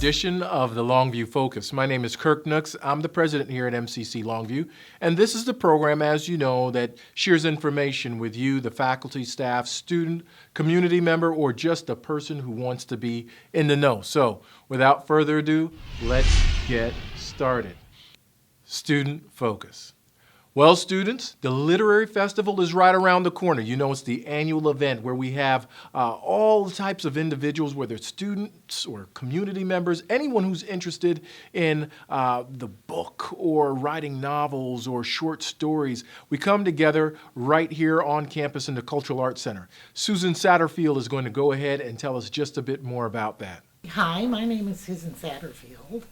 edition of the Longview Focus. My name is Kirk Nooks. I'm the president here at MCC Longview, and this is the program, as you know, that shares information with you, the faculty, staff, student, community member, or just a person who wants to be in the know. So, without further ado, let's get started. Student Focus. Well, students, the Literary Festival is right around the corner. You know, it's the annual event where we have all types of individuals, whether it's students or community members, anyone who's interested in the book or writing novels or short stories. We come together right here on campus in the Cultural Arts Center. Susan Satterfield is going to go ahead and tell us just a bit more about that. Hi, my name is Susan Satterfield,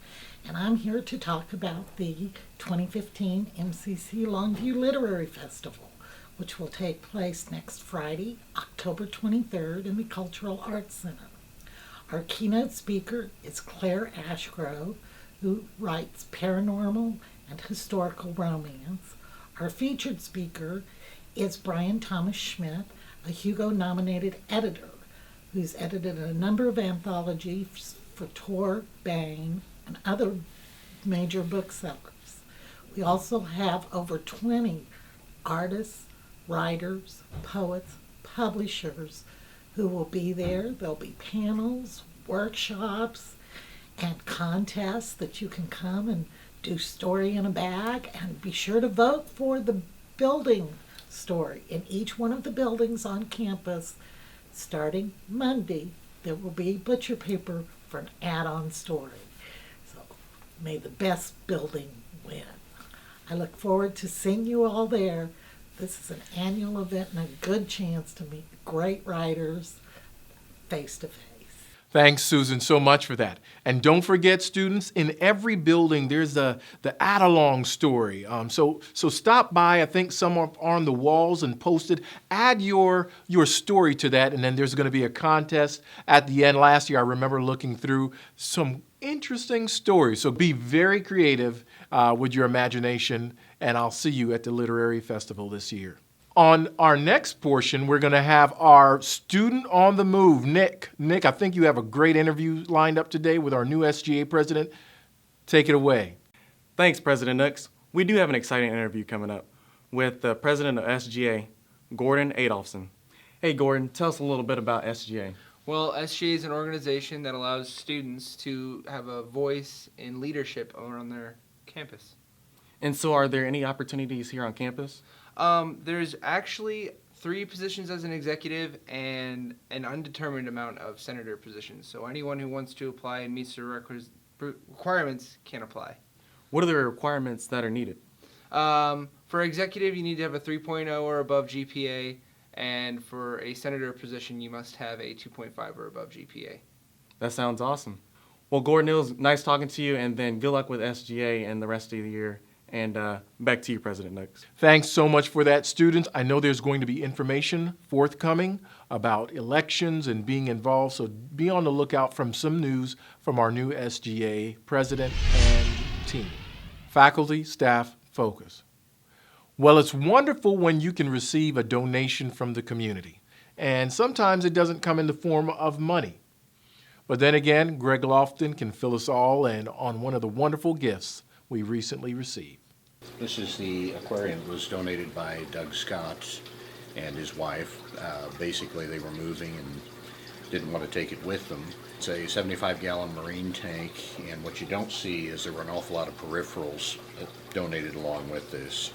and I'm here to talk about the 2015 MCC Longview Literary Festival, which will take place next Friday, October 23rd in the Cultural Arts Center. Our keynote speaker is Claire Ashgrove, who writes paranormal and historical romance. Our featured speaker is Brian Thomas Schmidt, a Hugo-nominated editor, who's edited a number of anthologies for Tor, Bain, and other major booksellers. We also have over 20 artists, writers, poets, publishers who will be there. There'll be panels, workshops, and contests that you can come and do story in a bag, and be sure to vote for the building story. In each one of the buildings on campus, starting Monday, there will be butcher paper for an add-on story. So may the best building win. I look forward to seeing you all there. This is an annual event and a good chance to meet great writers face to face. Thanks, Susan, so much for that. And don't forget, students, in every building there's the add-along story. So stop by. I think some are on the walls and posted. Add your story to that, and then there's going to be a contest at the end. Last year, I remember looking through some interesting stories. So be very creative with your imagination, and I'll see you at the Literary Festival this year. On our next portion, we're going to have our student on the move, Nick. Nick, I think you have a great interview lined up today with our new SGA president. Take it away. Thanks, President Nooks. We do have an exciting interview coming up with the president of SGA, Gordon Adolphson. Hey, Gordon, tell us a little bit about SGA. Well, SGA is an organization that allows students to have a voice in leadership on their campus. And so are there any opportunities here on campus? There's actually 3 positions as an executive and an undetermined amount of senator positions. So anyone who wants to apply and meets the requirements can apply. What are the requirements that are needed? For executive, you need to have a 3.0 or above GPA, and for a senator position, you must have a 2.5 or above GPA. That sounds awesome. Well, Gordon, it was nice talking to you, and then good luck with SGA and the rest of the year. And back to you, President Nooks. Thanks so much for that, students. I know there's going to be information forthcoming about elections and being involved, so be on the lookout from some news from our new SGA president and team. Faculty, staff, focus. Well, it's wonderful when you can receive a donation from the community, and sometimes it doesn't come in the form of money. But then again, Greg Lofton can fill us all in on one of the wonderful gifts we recently received. This is the aquarium that was donated by Doug Scott and his wife. Basically, they were moving and didn't want to take it with them. It's a 75-gallon marine tank, and what you don't see is there were an awful lot of peripherals donated along with this.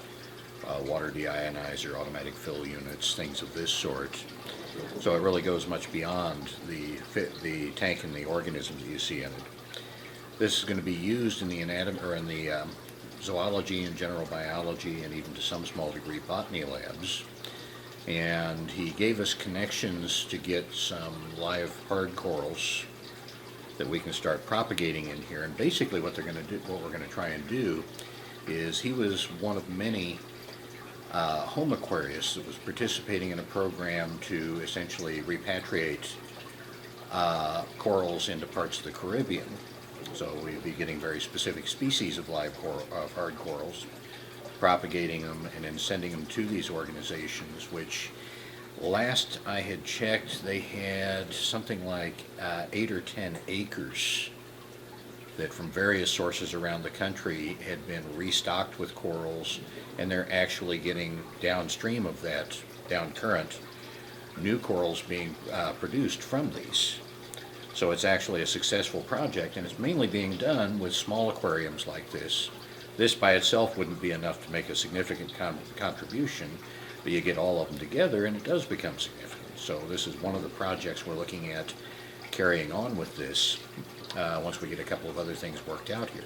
Water deionizer, automatic fill units, things of this sort. So it really goes much beyond the tank and the organisms that you see in it. This is going to be used in the anatomy or in the zoology and general biology, and even to some small degree botany labs. And he gave us connections to get some live hard corals that we can start propagating in here. And basically what we're going to try and do is, he was one of many home aquarists that was participating in a program to essentially repatriate corals into parts of the Caribbean. So we'd be getting very specific species of hard corals, propagating them, and then sending them to these organizations, which last I had checked, they had something like 8 or 10 acres that from various sources around the country had been restocked with corals, and they're actually getting downstream of that, down current, new corals being produced from these. So it's actually a successful project, and it's mainly being done with small aquariums like this. This by itself wouldn't be enough to make a significant contribution, but you get all of them together and it does become significant. So this is one of the projects we're looking at carrying on with this once we get a couple of other things worked out here.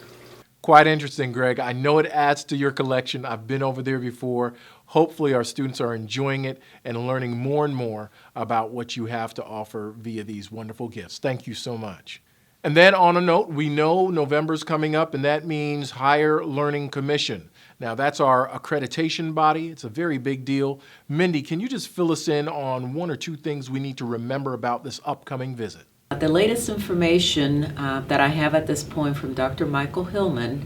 Quite interesting, Greg. I know it adds to your collection. I've been over there before. Hopefully our students are enjoying it and learning more and more about what you have to offer via these wonderful gifts. Thank you so much. And then on a note, we know November's coming up, and that means Higher Learning Commission. Now, that's our accreditation body. It's a very big deal. Mindy, can you just fill us in on one or two things we need to remember about this upcoming visit? The latest information that I have at this point from Dr. Michael Hillman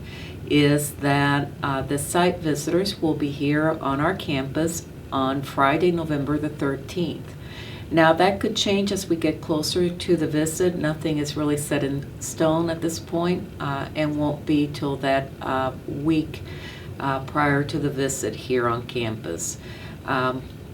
is that the site visitors will be here on our campus on Friday, November the 13th. Now that could change as we get closer to the visit. Nothing is really set in stone at this point and won't be till that week prior to the visit here on campus.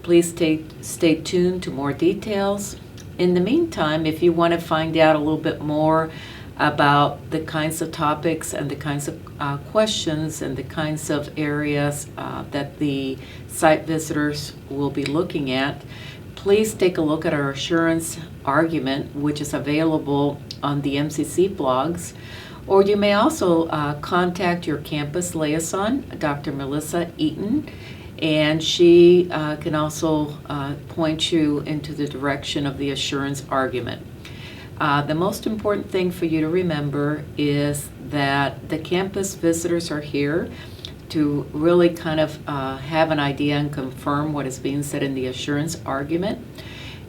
Please stay tuned to more details. In the meantime, if you want to find out a little bit more about the kinds of topics and the kinds of questions and the kinds of areas that the site visitors will be looking at, please take a look at our assurance argument, which is available on the MCC blogs. Or you may also contact your campus liaison, Dr. Melissa Eaton, and she can also point you into the direction of the assurance argument. The most important thing for you to remember is that the campus visitors are here to really kind of have an idea and confirm what is being said in the assurance argument.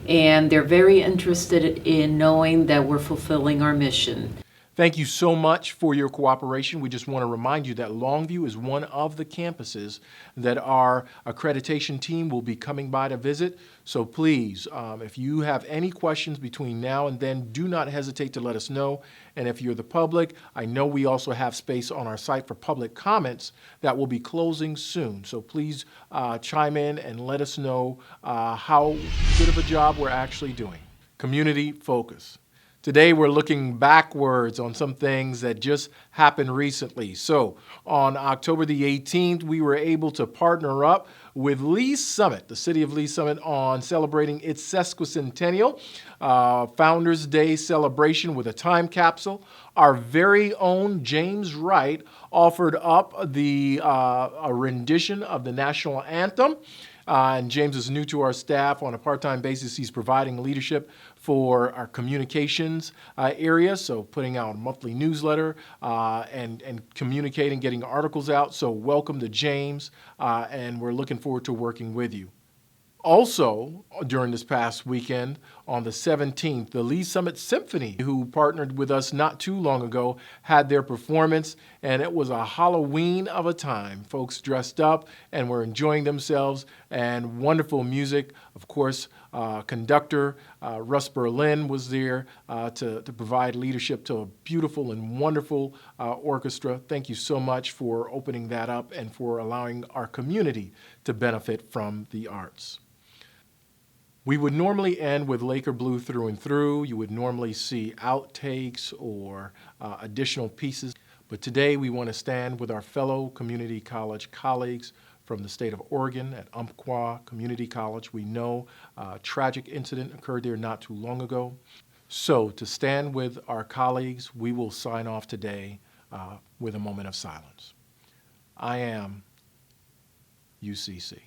And they're very interested in knowing that we're fulfilling our mission. Thank you so much for your cooperation. We just want to remind you that Longview is one of the campuses that our accreditation team will be coming by to visit. So please, if you have any questions between now and then, do not hesitate to let us know. And if you're the public, I know we also have space on our site for public comments that will be closing soon. So please chime in and let us know how good of a job we're actually doing. Community focus. Today we're looking backwards on some things that just happened recently. So on October the 18th, we were able to partner up with Lee Summit, the city of Lee Summit, on celebrating its sesquicentennial Founders Day celebration with a time capsule. Our very own James Wright offered up a rendition of the national anthem. And James is new to our staff. On a part-time basis, he's providing leadership for our communications area, so putting out a monthly newsletter and communicating, getting articles out. So welcome to James, and we're looking forward to working with you. Also, during this past weekend, on the 17th, the Lee Summit Symphony, who partnered with us not too long ago, had their performance, and it was a Halloween of a time. Folks dressed up and were enjoying themselves, and wonderful music. Of course, conductor Russ Berlin was there to provide leadership to a beautiful and wonderful orchestra. Thank you so much for opening that up and for allowing our community to benefit from the arts. We would normally end with Laker Blue Through and Through. You would normally see outtakes or additional pieces. But today we want to stand with our fellow community college colleagues from the state of Oregon at Umpqua Community College. We know a tragic incident occurred there not too long ago. So to stand with our colleagues, we will sign off today with a moment of silence. I am UCC.